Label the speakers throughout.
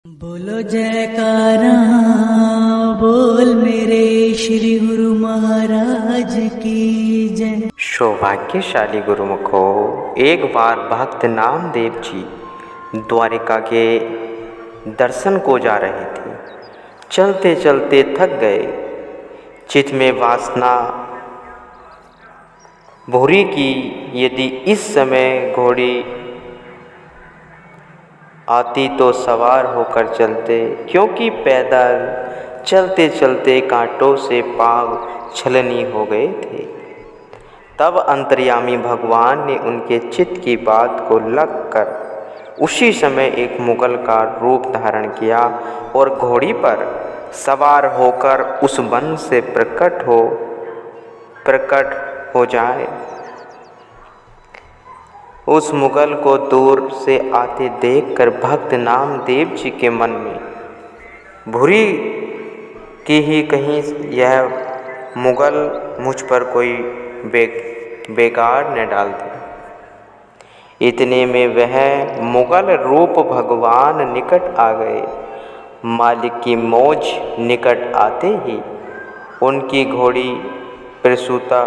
Speaker 1: बोलो जयकारा बोल मेरे श्री गुरु महाराज की जय।
Speaker 2: सौभाग्यशाली गुरुमुखो, एक बार भक्त नामदेव जी द्वारिका के दर्शन को जा रहे थे। चलते चलते थक गए। चित्त में वासना भूरी की यदि इस समय घोड़ी आती तो सवार होकर चलते, क्योंकि पैदल चलते चलते कांटों से पाँव छलनी हो गए थे। तब अंतर्यामी भगवान ने उनके चित्त की बात को लग कर उसी समय एक मुगल का रूप धारण किया और घोड़ी पर सवार होकर उस वन से प्रकट हो जाए। उस मुगल को दूर से आते देखकर भक्त नामदेव जी के मन में भूरी की ही कहीं यह मुगल मुझ पर कोई बेगाड़ न डाल दे। इतने में वह मुगल रूप भगवान निकट आ गए। मालिक की मौज निकट आते ही उनकी घोड़ी प्रसूता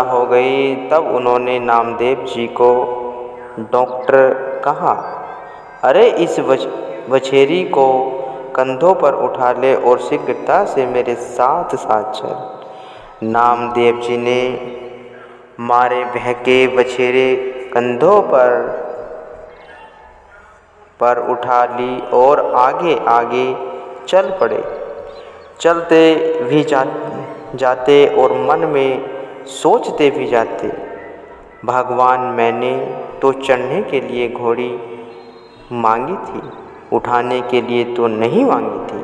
Speaker 2: हो गई। तब उन्होंने नामदेव जी को डॉक्टर कहा, अरे इस बछेरी को कंधों पर उठा ले और शीघ्रता से मेरे साथ साथ चल। नामदेव जी ने मारे बहके बछेरे कंधों पर उठा ली और आगे आगे चल पड़े। चलते भी जाते और मन में सोचते भी जाते, भगवान मैंने तो चढ़ने के लिए घोड़ी मांगी थी, उठाने के लिए तो नहीं मांगी थी।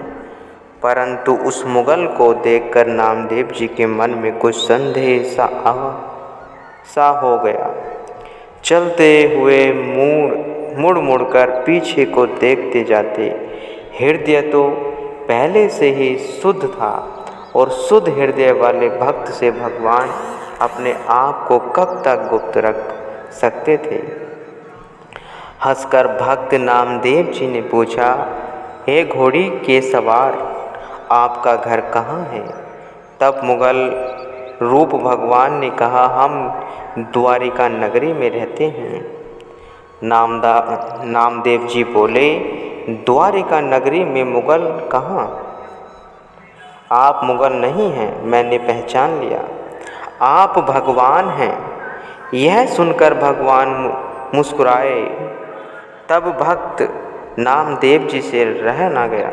Speaker 2: परंतु उस मुगल को देखकर नामदेव जी के मन में कुछ संदेह सा हो गया। चलते हुए मुड़ मुड़ कर पीछे को देखते जाते। हृदय तो पहले से ही शुद्ध था और शुद्ध हृदय वाले भक्त से भगवान अपने आप को कब तक गुप्त रख सकते थे। हंसकर भक्त नामदेव जी ने पूछा, हे घोड़ी के सवार, आपका घर कहाँ है? तब मुगल रूप भगवान ने कहा, हम द्वारिका नगरी में रहते हैं। नामदेव जी बोले, द्वारिका नगरी में मुगल कहाँ? आप मुगल नहीं हैं, मैंने पहचान लिया, आप भगवान हैं। यह सुनकर भगवान मुस्कुराए। तब भक्त नामदेव जी से रह न गया,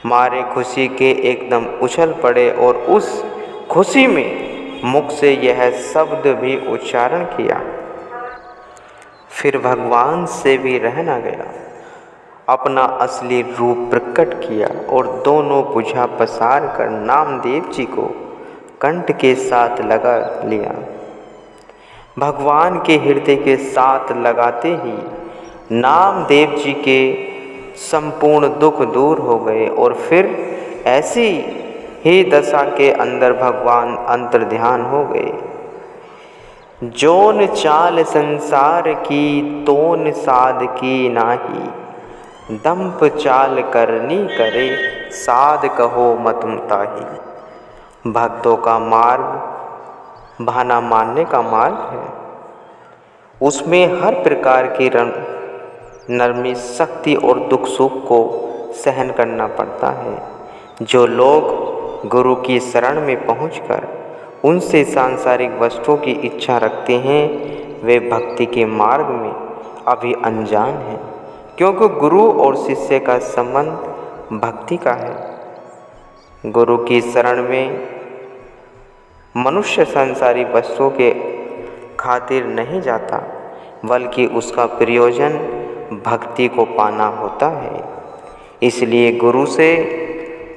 Speaker 2: मारे खुशी के एकदम उछल पड़े और उस खुशी में मुख से यह शब्द भी उच्चारण किया। फिर भगवान से भी रह न गया, अपना असली रूप प्रकट किया और दोनों भुजा पसार कर नामदेव जी को कंठ के साथ लगा लिया। भगवान के हृदय के साथ लगाते ही नामदेव जी के संपूर्ण दुख दूर हो गए और फिर ऐसी ही दशा के अंदर भगवान अंतर्ध्यान हो गए। जोन चाल संसार की तोन साध की नाही, दंप चाल करनी करे साध कहो मत ताही। भक्तों का मार्ग बहाना मानने का मार्ग है। उसमें हर प्रकार की नरमी, शक्ति और दुख सुख को सहन करना पड़ता है। जो लोग गुरु की शरण में पहुंचकर उनसे सांसारिक वस्तुओं की इच्छा रखते हैं, वे भक्ति के मार्ग में अभी अनजान हैं, क्योंकि गुरु और शिष्य का संबंध भक्ति का है। गुरु की शरण में मनुष्य संसारी वस्तुओं के खातिर नहीं जाता, बल्कि उसका प्रयोजन भक्ति को पाना होता है। इसलिए गुरु से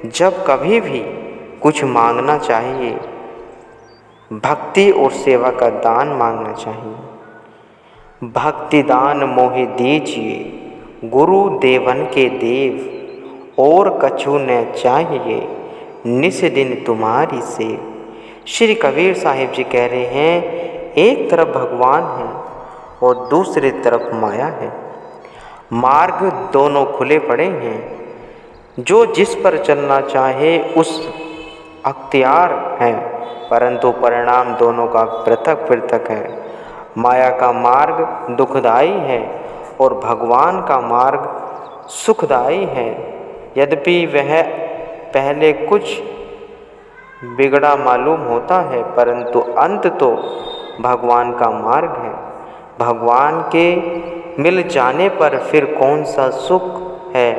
Speaker 2: जब कभी भी कुछ मांगना चाहिए, भक्ति और सेवा का दान मांगना चाहिए। भक्ति दान मोहि दीजिए, गुरु देवन के देव, और कछु न चाहिए, निस दिन तुम्हारी सेव। श्री कबीर साहिब जी कह रहे हैं, एक तरफ भगवान हैं और दूसरी तरफ माया है। मार्ग दोनों खुले पड़े हैं, जो जिस पर चलना चाहे उस अख्तियार है, परंतु परिणाम दोनों का पृथक पृथक है। माया का मार्ग दुखदायी है और भगवान का मार्ग सुखदायी है। यद्यपि वह पहले कुछ बिगड़ा मालूम होता है, परंतु अंत तो भगवान का मार्ग है। भगवान के मिल जाने पर फिर कौन सा सुख है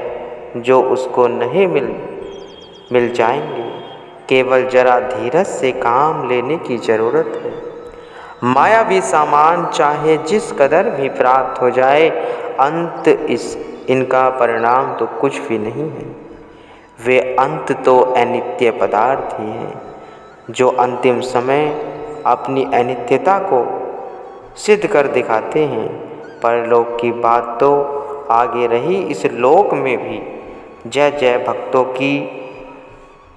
Speaker 2: जो उसको नहीं मिल जाएंगे। केवल जरा धीरज से काम लेने की ज़रूरत है। मायावी सामान चाहे जिस कदर भी प्राप्त हो जाए, अंत इनका परिणाम तो कुछ भी नहीं है। वे अंत तो अनित्य पदार्थ ही हैं, जो अंतिम समय अपनी अनित्यता को सिद्ध कर दिखाते हैं। परलोक की बात तो आगे रही, इस लोक में भी जय जय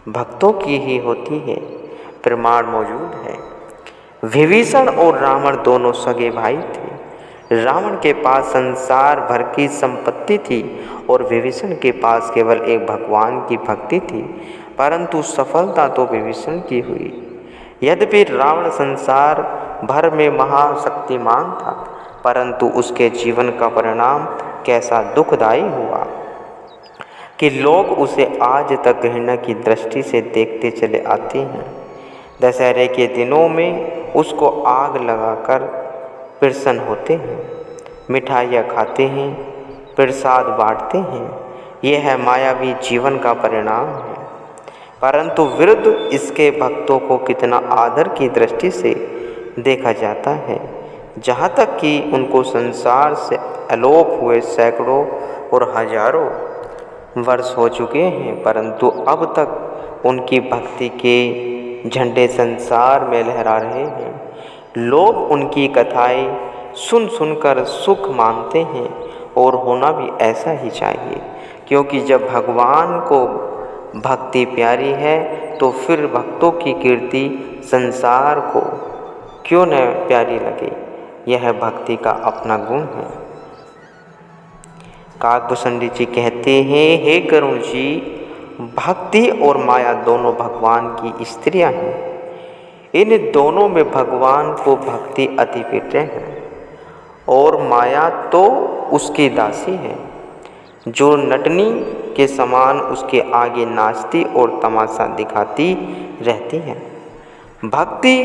Speaker 2: भक्तों की ही होती है। प्रमाण मौजूद है। विभीषण और रावण दोनों सगे भाई थे। रावण के पास संसार भर की संपत्ति थी और विभीषण के पास केवल एक भगवान की भक्ति थी, परंतु सफलता तो विभीषण की हुई। यद्यपि रावण संसार भर में महाशक्तिमान था, परंतु उसके जीवन का परिणाम कैसा दुखदायी हुआ कि लोग उसे आज तक घृणा की दृष्टि से देखते चले आते हैं। दशहरे के दिनों में उसको आग लगाकर प्रसन्न होते हैं, मिठाइयाँ खाते हैं, प्रसाद बांटते हैं। यह है मायावी जीवन का परिणाम है। परंतु विरुद्ध इसके भक्तों को कितना आदर की दृष्टि से देखा जाता है, जहाँ तक कि उनको संसार से अलोप हुए सैकड़ों और हजारों वर्ष हो चुके हैं, परंतु अब तक उनकी भक्ति के झंडे संसार में लहरा रहे हैं। लोग उनकी कथाएं सुन सुनकर सुख मानते हैं और होना भी ऐसा ही चाहिए, क्योंकि जब भगवान को भक्ति प्यारी है तो फिर भक्तों की कीर्ति संसार को क्यों न प्यारी लगे। यह भक्ति का अपना गुण है। काकभूषणी जी कहते हैं, हे गरुड़ जी, भक्ति और माया दोनों भगवान की स्त्रियां हैं। इन दोनों में भगवान को भक्ति अति प्रिय है और माया तो उसकी दासी है, जो नटनी के समान उसके आगे नाचती और तमाशा दिखाती रहती है। भक्ति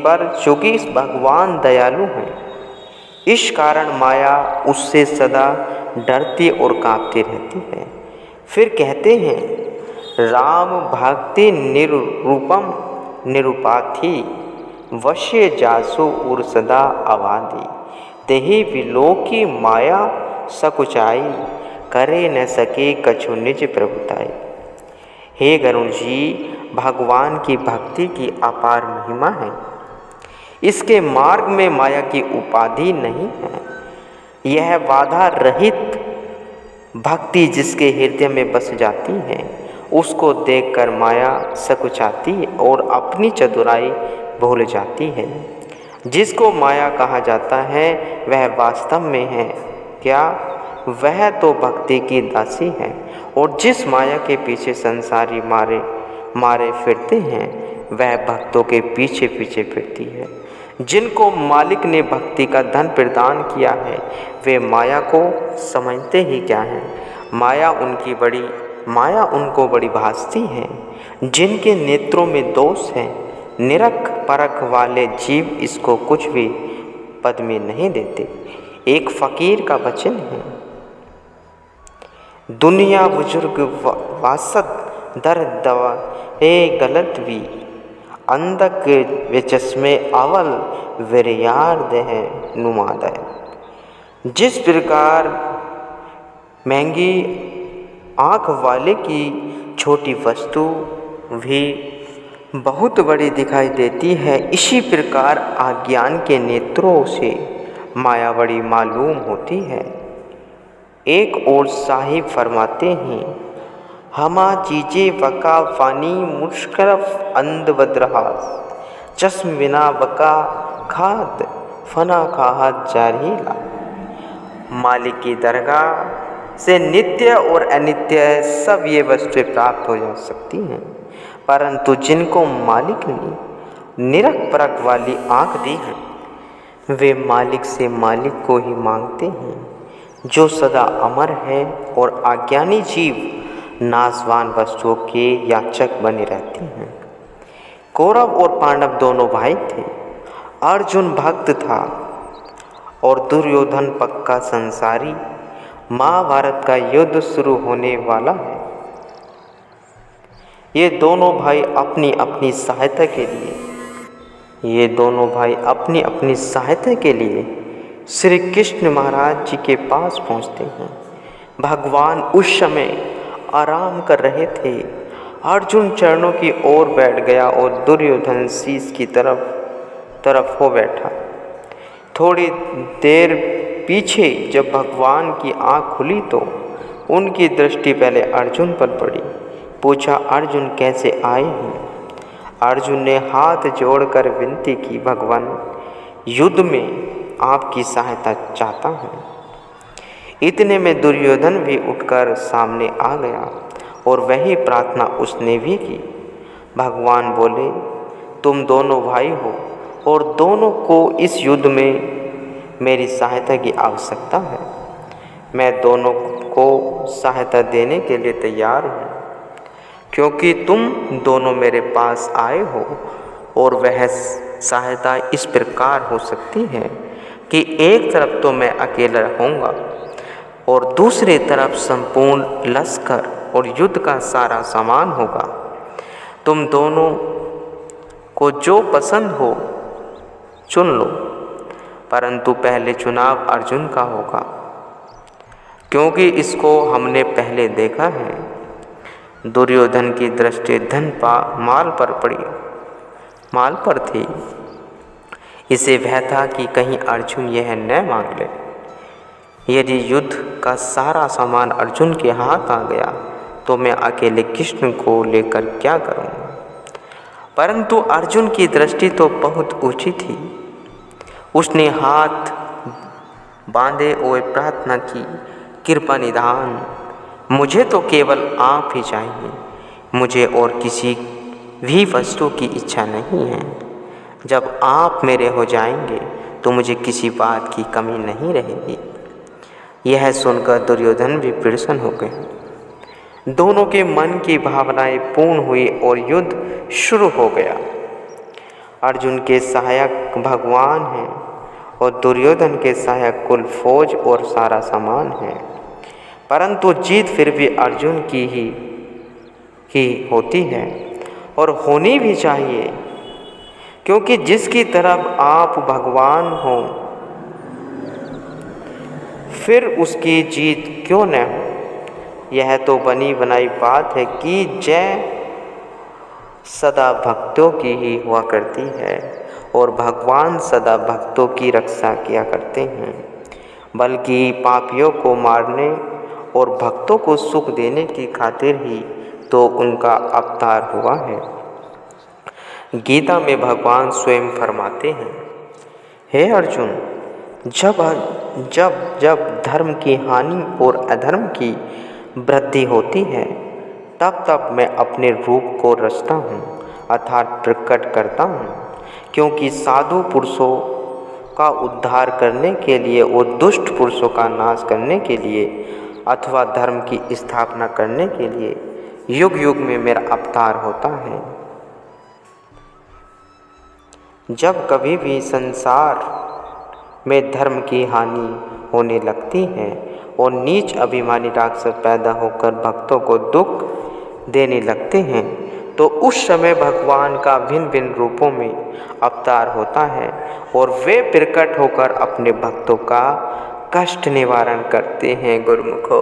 Speaker 2: पर चूँकि भगवान दयालु हैं, इस कारण माया उससे सदा डरती और कांपती रहती है। फिर कहते हैं, राम भक्ति निरूपम निरूपाथी, वश्य जासु उर सदा अवादी, तेहि विलोकी माया सकुचाई, करे न सके कछु निज प्रभुताई। हे गरुड़ जी, भगवान की भक्ति की अपार महिमा है। इसके मार्ग में माया की उपाधि नहीं है। यह बाधा रहित भक्ति जिसके हृदय में बस जाती है, उसको देखकर माया सकुचाती और अपनी चतुराई भूल जाती है। जिसको माया कहा जाता है वह वास्तव में है क्या? वह तो भक्ति की दासी है, और जिस माया के पीछे संसारी मारे फिरते हैं वह भक्तों के पीछे पीछे फिरती है। जिनको मालिक ने भक्ति का धन प्रदान किया है वे माया को समझते ही क्या है। माया उनको बड़ी भासती है। जिनके नेत्रों में दोष है, निरख परख वाले जीव इसको कुछ भी पद में नहीं देते। एक फकीर का वचन है, दुनिया बुजुर्ग वासद दर दवा ए गलत भी, अंधक वे चश्मे अवल विरयार्द है नुमादय। जिस प्रकार महंगी आँख वाले की छोटी वस्तु भी बहुत बड़ी दिखाई देती है, इसी प्रकार अज्ञान के नेत्रों से माया बड़ी मालूम होती है। एक और साहिब फरमाते हैं, हमा चीज़े वका फ़ानी मुश्करफ अंध बदरहास, चश्म बिना बका खात फना खाहत जारीला। मालिक की दरगाह से नित्य और अनित्य सब ये वस्तुएं प्राप्त हो जा सकती हैं, परंतु जिनको मालिक ने निरख परख वाली आँख दी है वे मालिक से मालिक को ही मांगते हैं, जो सदा अमर है, और अज्ञानी जीव नाशवान वस्तुओं के याचक बने रहते हैं। कौरव और पांडव दोनों भाई थे। अर्जुन भक्त था और दुर्योधन पक्का संसारी। महाभारत का युद्ध शुरू होने वाला है। ये दोनों भाई अपनी अपनी सहायता के लिए श्री कृष्ण महाराज जी के पास पहुँचते हैं। भगवान उस समय आराम कर रहे थे। अर्जुन चरणों की ओर बैठ गया और दुर्योधन शीश की तरफ हो बैठा। थोड़ी देर पीछे जब भगवान की आँख खुली तो उनकी दृष्टि पहले अर्जुन पर पड़ी। पूछा, अर्जुन कैसे आए हैं? अर्जुन ने हाथ जोड़कर विनती की, भगवान युद्ध में आपकी सहायता चाहता हूँ। इतने में दुर्योधन भी उठकर सामने आ गया और वही प्रार्थना उसने भी की। भगवान बोले, तुम दोनों भाई हो और दोनों को इस युद्ध में मेरी सहायता की आवश्यकता है। मैं दोनों को सहायता देने के लिए तैयार हूँ, क्योंकि तुम दोनों मेरे पास आए हो। और वह सहायता इस प्रकार हो सकती है कि एक तरफ तो मैं अकेला रहूँगा और दूसरी तरफ संपूर्ण लश्कर और युद्ध का सारा सामान होगा। तुम दोनों को जो पसंद हो चुन लो, परंतु पहले चुनाव अर्जुन का होगा, क्योंकि इसको हमने पहले देखा है। दुर्योधन की दृष्टि धन माल पर थी। इसे वह था कि कहीं अर्जुन यह न मांग ले। यदि युद्ध का सारा सामान अर्जुन के हाथ आ गया तो मैं अकेले कृष्ण को लेकर क्या करूँगा? परंतु अर्जुन की दृष्टि तो बहुत ऊंची थी। उसने हाथ बांधे और प्रार्थना की, कृपा निधान, मुझे तो केवल आप ही चाहिए। मुझे और किसी भी वस्तु की इच्छा नहीं है। जब आप मेरे हो जाएंगे तो मुझे किसी बात की कमी नहीं रहेगी। यह सुनकर दुर्योधन भी प्रसन्न हो गए। दोनों के मन की भावनाएं पूर्ण हुई और युद्ध शुरू हो गया। अर्जुन के सहायक भगवान हैं और दुर्योधन के सहायक कुल फौज और सारा सामान है, परंतु जीत फिर भी अर्जुन की ही होती है और होनी भी चाहिए, क्योंकि जिसकी तरफ आप भगवान हो फिर उसकी जीत क्यों न हो। यह तो बनी बनाई बात है कि जय सदा भक्तों की ही हुआ करती है और भगवान सदा भक्तों की रक्षा किया करते हैं, बल्कि पापियों को मारने और भक्तों को सुख देने की खातिर ही तो उनका अवतार हुआ है। गीता में भगवान स्वयं फरमाते हैं, हे अर्जुन, जब धर्म की हानि और अधर्म की वृद्धि होती है तब तब मैं अपने रूप को रचता हूँ अर्थात प्रकट करता हूँ, क्योंकि साधु पुरुषों का उद्धार करने के लिए और दुष्ट पुरुषों का नाश करने के लिए अथवा धर्म की स्थापना करने के लिए युग युग में मेरा अवतार होता है। जब कभी भी संसार में धर्म की हानि होने लगती है और नीच अभिमानी राक्षस पैदा होकर भक्तों को दुख देने लगते हैं तो उस समय भगवान का भिन्न भिन्न रूपों में अवतार होता है और वे प्रकट होकर अपने भक्तों का कष्ट निवारण करते हैं। गुरुमुखो।